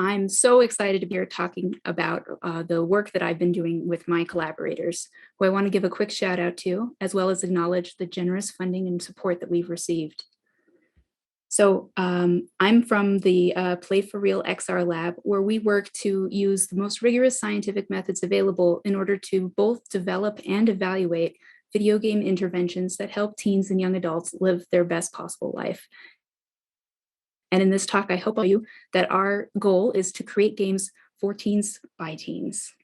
I'm so excited to be here talking about the work that I've been doing with my collaborators, who I want to give a quick shout out to, as well as acknowledge the generous funding and support that we've received. So I'm from the Play for Real XR lab, where we work to use the most rigorous scientific methods available in order to both develop and evaluate video game interventions that help teens and young adults live their best possible life. And in this talk, I hope I'll tell you that our goal is to create games for teens by teens.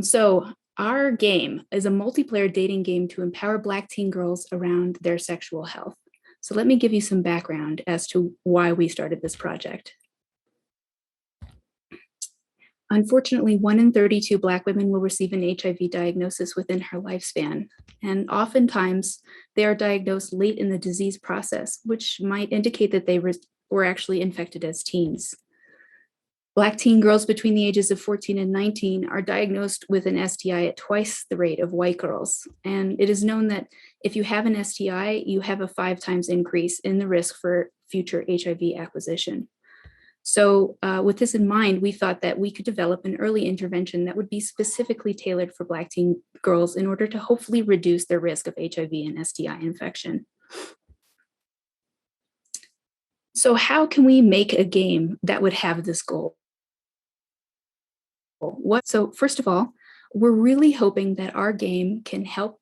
So our game is a multiplayer dating game to empower Black teen girls around their sexual health. So let me give you some background as to why we started this project. Unfortunately, 1 in 32 Black women will receive an HIV diagnosis within her lifespan. And oftentimes, they are diagnosed late in the disease process, which might indicate that they were actually infected as teens. Black teen girls between the ages of 14 and 19 are diagnosed with an STI at twice the rate of white girls. And it is known that if you have an STI, you have a 5 times increase in the risk for future HIV acquisition. So with this in mind, we thought that we could develop an early intervention that would be specifically tailored for Black teen girls in order to hopefully reduce their risk of HIV and STI infection. So how can we make a game that would have this goal? So first of all, we're really hoping that our game can help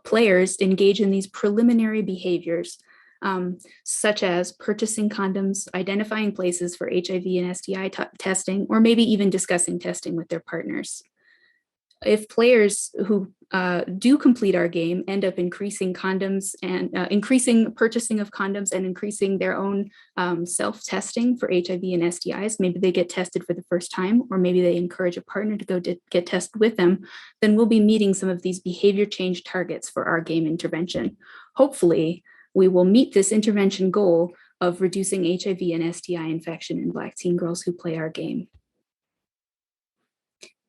players engage in these preliminary behaviors, such as purchasing condoms, identifying places for HIV and STI testing, or maybe even discussing testing with their partners. If players who do complete our game end up increasing condoms and increasing purchasing of condoms and increasing their own self-testing for HIV and STIs, maybe they get tested for the first time, or maybe they encourage a partner to go get tested with them, then we'll be meeting some of these behavior change targets for our game intervention. Hopefully, we will meet this intervention goal of reducing HIV and STI infection in Black teen girls who play our game.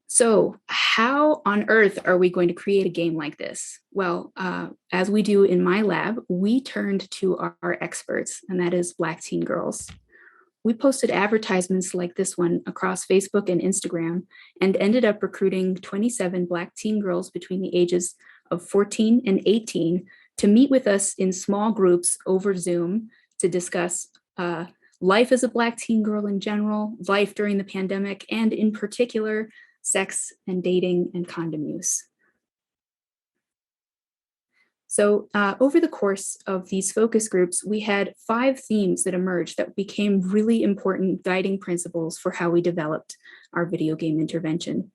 So how on earth are we going to create a game like this? Well, as we do in my lab, we turned to our experts, and that is Black teen girls. We posted advertisements like this one across Facebook and Instagram and ended up recruiting 27 Black teen girls between the ages of 14 and 18 to meet with us in small groups over Zoom to discuss life as a Black teen girl in general, life during the pandemic, and in particular, sex and dating and condom use. So over the course of these focus groups, we had 5 themes that emerged that became really important guiding principles for how we developed our video game intervention.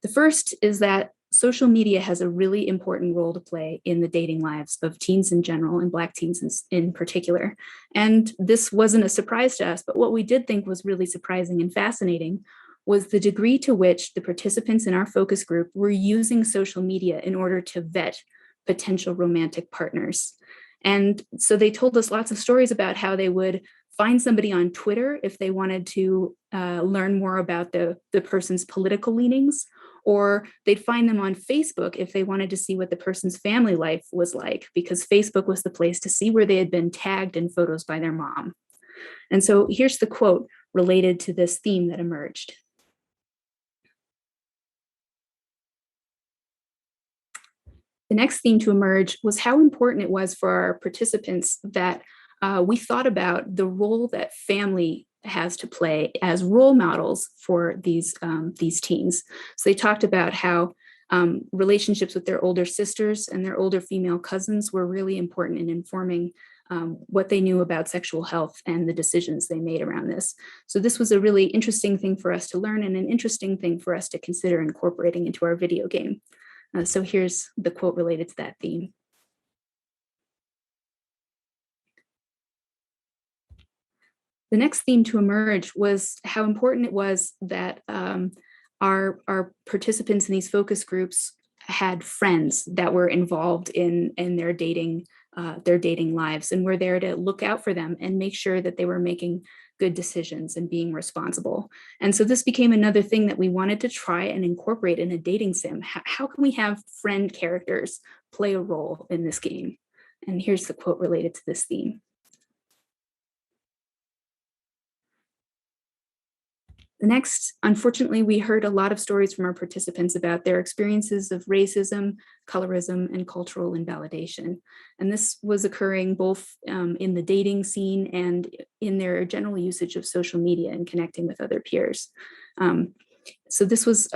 The first is that social media has a really important role to play in the dating lives of teens in general and Black teens in particular. And this wasn't a surprise to us, but what we did think was really surprising and fascinating was the degree to which the participants in our focus group were using social media in order to vet potential romantic partners. And so they told us lots of stories about how they would find somebody on Twitter if they wanted to learn more about the person's political leanings, or they'd find them on Facebook if they wanted to see what the person's family life was like, because Facebook was the place to see where they had been tagged in photos by their mom. And so here's the quote related to this theme that emerged. The next theme to emerge was how important it was for our participants that we thought about the role that family has to play as role models for these teens. So they talked about how relationships with their older sisters and their older female cousins were really important in informing what they knew about sexual health and the decisions they made around this. So this was a really interesting thing for us to learn and an interesting thing for us to consider incorporating into our video game. So here's the quote related to that theme. The next theme to emerge was how important it was that our participants in these focus groups had friends that were involved in their dating lives and were there to look out for them and make sure that they were making good decisions and being responsible. And so this became another thing that we wanted to try and incorporate in a dating sim. How can we have friend characters play a role in this game? And here's the quote related to this theme. The next, unfortunately, we heard a lot of stories from our participants about their experiences of racism, colorism, and cultural invalidation. And this was occurring both in the dating scene and in their general usage of social media and connecting with other peers. So this was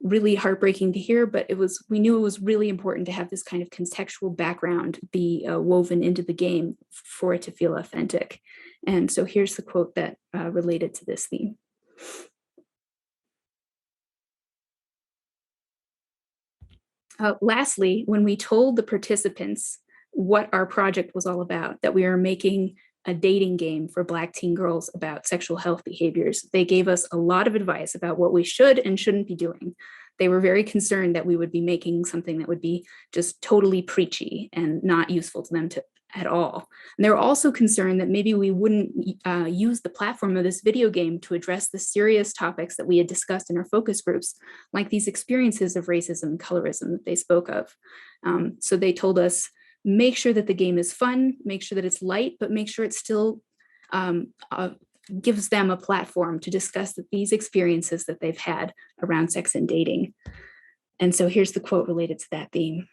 really heartbreaking to hear, but we knew it was really important to have this kind of contextual background be woven into the game for it to feel authentic. And so here's the quote that related to this theme. Lastly, when we told the participants what our project was all about, that we were making a dating game for Black teen girls about sexual health behaviors, they gave us a lot of advice about what we should and shouldn't be doing. They were very concerned that we would be making something that would be just totally preachy and not useful to them at all. And they were also concerned that maybe we wouldn't use the platform of this video game to address the serious topics that we had discussed in our focus groups, like these experiences of racism and colorism that they spoke of. So they told us, make sure that the game is fun, make sure that it's light, but make sure it still gives them a platform to discuss these experiences that they've had around sex and dating. And so here's the quote related to that theme.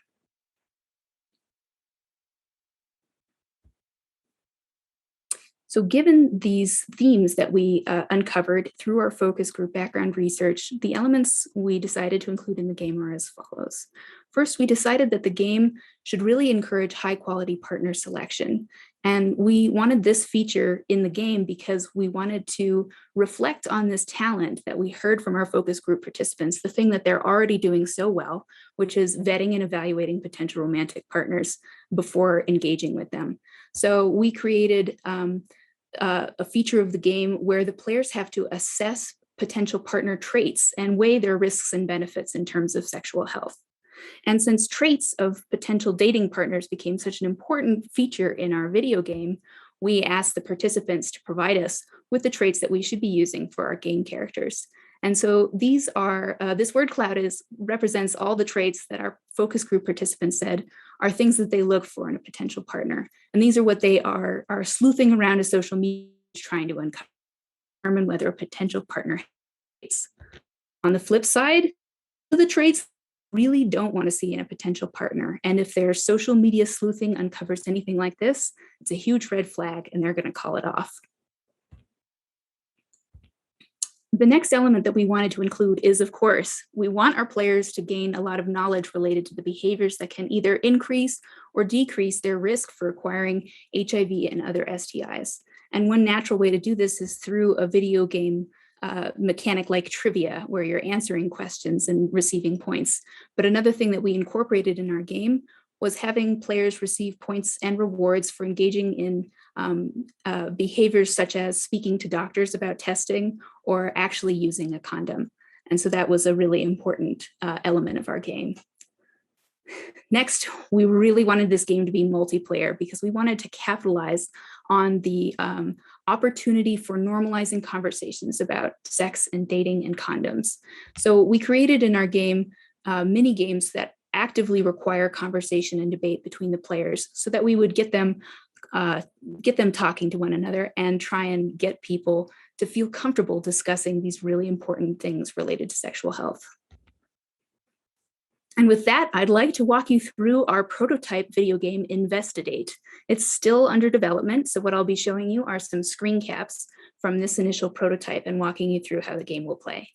So given these themes that we uncovered through our focus group background research, the elements we decided to include in the game are as follows. First, we decided that the game should really encourage high quality partner selection. And we wanted this feature in the game because we wanted to reflect on this talent that we heard from our focus group participants, the thing that they're already doing so well, which is vetting and evaluating potential romantic partners before engaging with them. So we created a feature of the game where the players have to assess potential partner traits and weigh their risks and benefits in terms of sexual health. And since traits of potential dating partners became such an important feature in our video game, we asked the participants to provide us with the traits that we should be using for our game characters. And so these are, this word cloud represents all the traits that our focus group participants said are things that they look for in a potential partner. And these are what they are sleuthing around to social media trying to uncover, determine whether a potential partner hates. On the flip side, the traits really don't want to see in a potential partner. And if their social media sleuthing uncovers anything like this, it's a huge red flag and they're going to call it off. The next element that we wanted to include is, of course, we want our players to gain a lot of knowledge related to the behaviors that can either increase or decrease their risk for acquiring HIV and other STIs. And one natural way to do this is through a video game mechanic like trivia, where you're answering questions and receiving points. But another thing that we incorporated in our game was having players receive points and rewards for engaging in behaviors such as speaking to doctors about testing or actually using a condom. And so that was a really important element of our game. Next, we really wanted this game to be multiplayer because we wanted to capitalize on the opportunity for normalizing conversations about sex and dating and condoms. So we created in our game mini games that actively require conversation and debate between the players so that we would get them talking to one another and try and get people to feel comfortable discussing these really important things related to sexual health. And with that, I'd like to walk you through our prototype video game, Investigate. It's still under development, so what I'll be showing you are some screen caps from this initial prototype and walking you through how the game will play.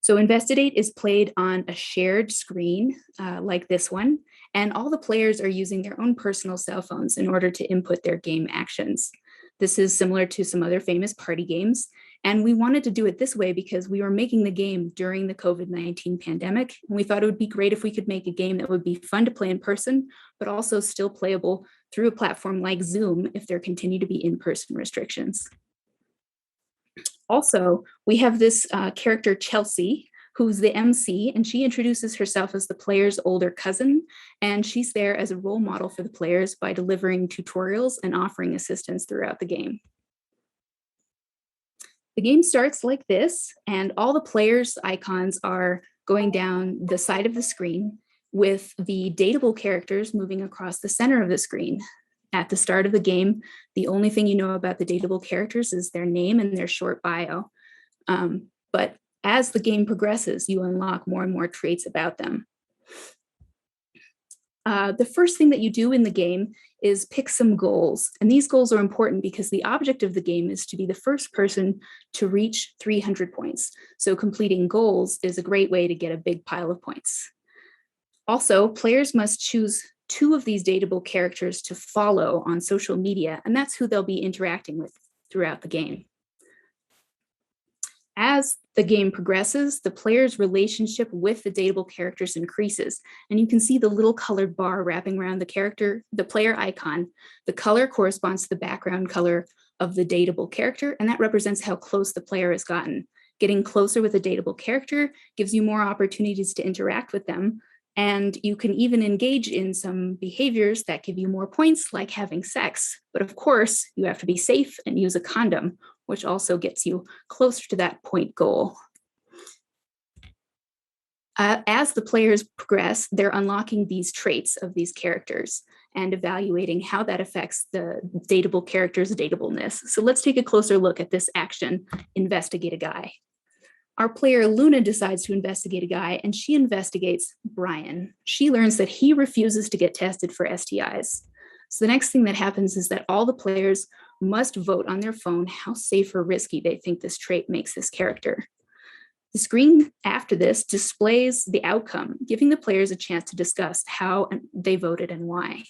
So Investigate is played on a shared screen like this one, and all the players are using their own personal cell phones in order to input their game actions. This is similar to some other famous party games, and we wanted to do it this way because we were making the game during the COVID-19 pandemic, and we thought it would be great if we could make a game that would be fun to play in person, but also still playable through a platform like Zoom if there continue to be in-person restrictions. Also, we have this character, Chelsea, who's the MC, and she introduces herself as the player's older cousin, and she's there as a role model for the players by delivering tutorials and offering assistance throughout the game. The game starts like this, and all the players' icons are going down the side of the screen with the dateable characters moving across the center of the screen. At the start of the game, the only thing you know about the dateable characters is their name and their short bio. But as the game progresses, you unlock more and more traits about them. The first thing that you do in the game is pick some goals. And these goals are important because the object of the game is to be the first person to reach 300 points. So completing goals is a great way to get a big pile of points. Also, players must choose 2 of these dateable characters to follow on social media, and that's who they'll be interacting with throughout the game. As the game progresses, the player's relationship with the dateable characters increases, and you can see the little colored bar wrapping around the player icon. The color corresponds to the background color of the dateable character, and that represents how close the player has gotten. Getting closer with a dateable character gives you more opportunities to interact with them, and you can even engage in some behaviors that give you more points, like having sex. But of course, you have to be safe and use a condom, which also gets you closer to that point goal. As the players progress, they're unlocking these traits of these characters and evaluating how that affects the dateable character's dateableness. So let's take a closer look at this action, investigate a guy. Our player Luna decides to investigate a guy, and she investigates Brian. She learns that he refuses to get tested for STIs. So the next thing that happens is that all the players must vote on their phone how safe or risky they think this trait makes this character. The screen after this displays the outcome, giving the players a chance to discuss how they voted and why.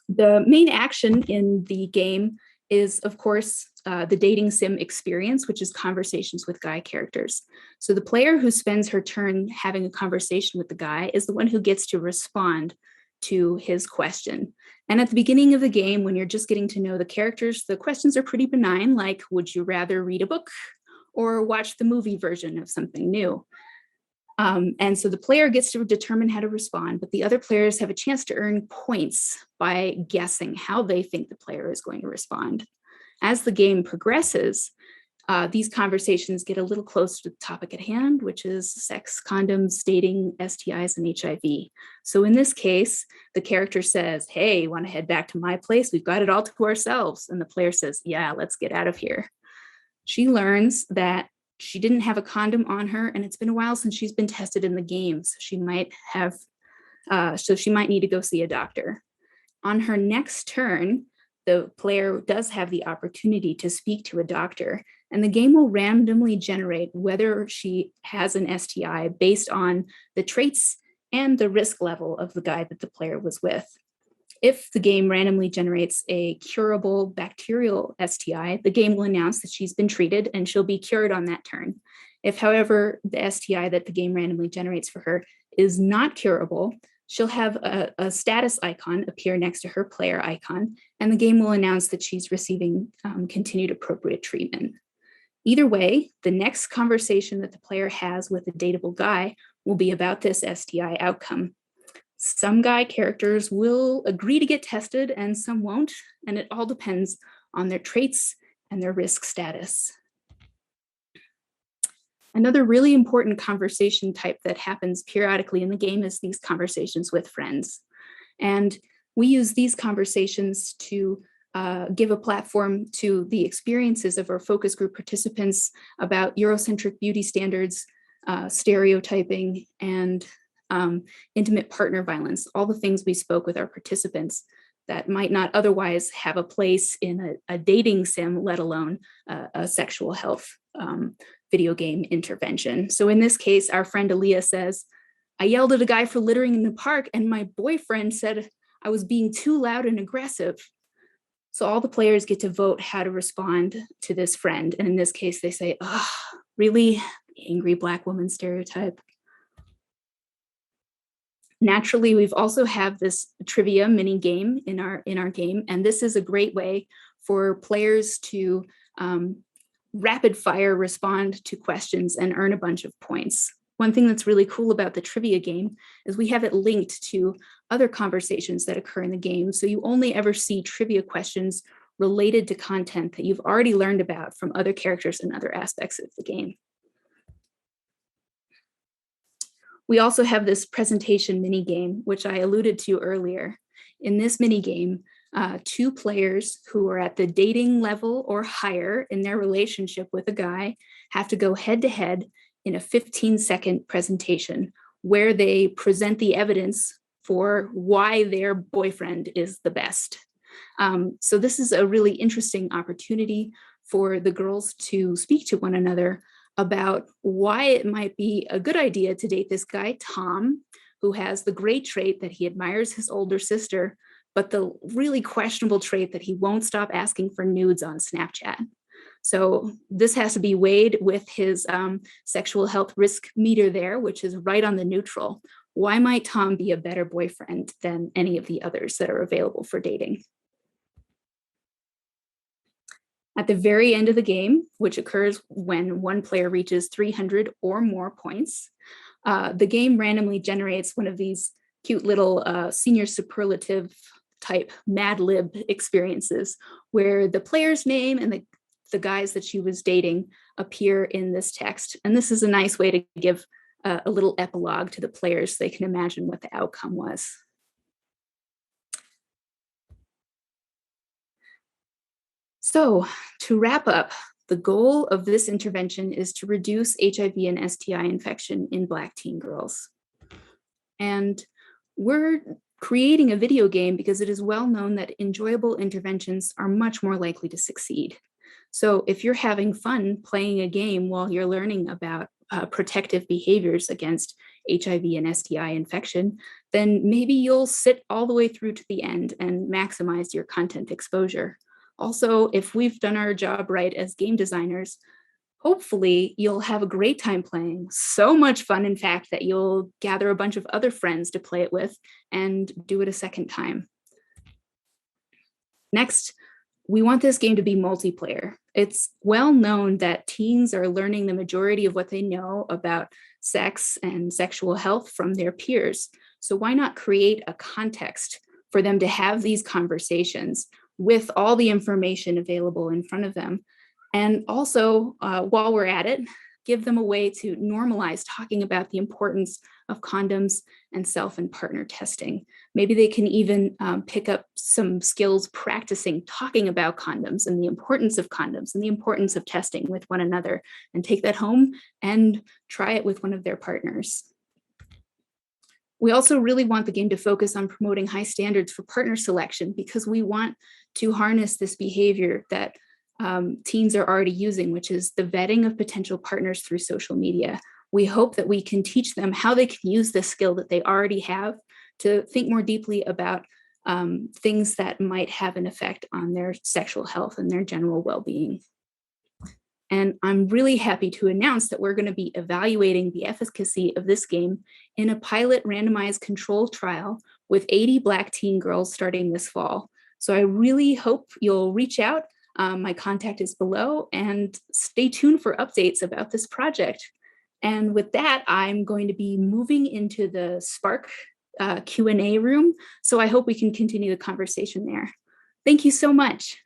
The main action in the game is, of course, the dating sim experience, which is conversations with guy characters. So the player who spends her turn having a conversation with the guy is the one who gets to respond to his question. And at the beginning of the game, when you're just getting to know the characters, the questions are pretty benign, like, would you rather read a book or watch the movie version of something new? And so the player gets to determine how to respond, but the other players have a chance to earn points by guessing how they think the player is going to respond. As the game progresses, these conversations get a little closer to the topic at hand, which is sex, condoms, dating, STIs, and HIV. So in this case, the character says, hey, want to head back to my place? We've got it all to ourselves. And the player says, yeah, let's get out of here. She learns that she didn't have a condom on her, and it's been a while since she's been tested in the game. So she might need to go see a doctor. On her next turn, the player does have the opportunity to speak to a doctor, and the game will randomly generate whether she has an STI based on the traits and the risk level of the guy that the player was with. If the game randomly generates a curable bacterial STI, the game will announce that she's been treated and she'll be cured on that turn. If, however, the STI that the game randomly generates for her is not curable, she'll have a status icon appear next to her player icon, and the game will announce that she's receiving continued appropriate treatment. Either way, the next conversation that the player has with a dateable guy will be about this STI outcome. Some guy characters will agree to get tested and some won't, and it all depends on their traits and their risk status. Another really important conversation type that happens periodically in the game is these conversations with friends. And we use these conversations to give a platform to the experiences of our focus group participants about Eurocentric beauty standards, stereotyping, and intimate partner violence, all the things we spoke with our participants that might not otherwise have a place in a dating sim, let alone a sexual health video game intervention. So in this case, our friend Aaliyah says, I yelled at a guy for littering in the park and my boyfriend said I was being too loud and aggressive. So all the players get to vote how to respond to this friend. And in this case, they say, oh, really? The angry Black woman stereotype. Naturally, we've also have this trivia mini game in our game, and this is a great way for players to rapid fire respond to questions and earn a bunch of points. One thing that's really cool about the trivia game is we have it linked to other conversations that occur in the game, so you only ever see trivia questions related to content that you've already learned about from other characters and other aspects of the game. We also have this presentation mini game, which I alluded to earlier. In this mini game, two players who are at the dating level or higher in their relationship with a guy have to go head to head in a 15-second presentation where they present the evidence for why their boyfriend is the best. So this is a really interesting opportunity for the girls to speak to one another about why it might be a good idea to date this guy, Tom, who has the great trait that he admires his older sister, but the really questionable trait that he won't stop asking for nudes on Snapchat. So this has to be weighed with his sexual health risk meter there, which is right on the neutral. Why might Tom be a better boyfriend than any of the others that are available for dating? At the very end of the game, which occurs when one player reaches 300 or more points, the game randomly generates one of these cute little senior superlative type Mad Lib experiences where the player's name and the guys that she was dating appear in this text. And this is a nice way to give a little epilogue to the players so they can imagine what the outcome was. So to wrap up, the goal of this intervention is to reduce HIV and STI infection in Black teen girls. And we're creating a video game because it is well known that enjoyable interventions are much more likely to succeed. So if you're having fun playing a game while you're learning about protective behaviors against HIV and STI infection, then maybe you'll sit all the way through to the end and maximize your content exposure. Also, if we've done our job right as game designers, hopefully you'll have a great time playing. So much fun, in fact, that you'll gather a bunch of other friends to play it with and do it a second time. Next, we want this game to be multiplayer. It's well known that teens are learning the majority of what they know about sex and sexual health from their peers. So why not create a context for them to have these conversations with all the information available in front of them? And also, while we're at it, give them a way to normalize talking about the importance of condoms and self and partner testing. Maybe they can even pick up some skills practicing talking about condoms and the importance of condoms and the importance of testing with one another, and take that home and try it with one of their partners. We also really want the game to focus on promoting high standards for partner selection because we want to harness this behavior that teens are already using, which is the vetting of potential partners through social media. We hope that we can teach them how they can use this skill that they already have to think more deeply about things that might have an effect on their sexual health and their general well-being. And I'm really happy to announce that we're going to be evaluating the efficacy of this game in a pilot randomized control trial with 80 Black teen girls starting this fall. So I really hope you'll reach out. My contact is below, and stay tuned for updates about this project. And with that, I'm going to be moving into the Spark Q&A room. So I hope we can continue the conversation there. Thank you so much.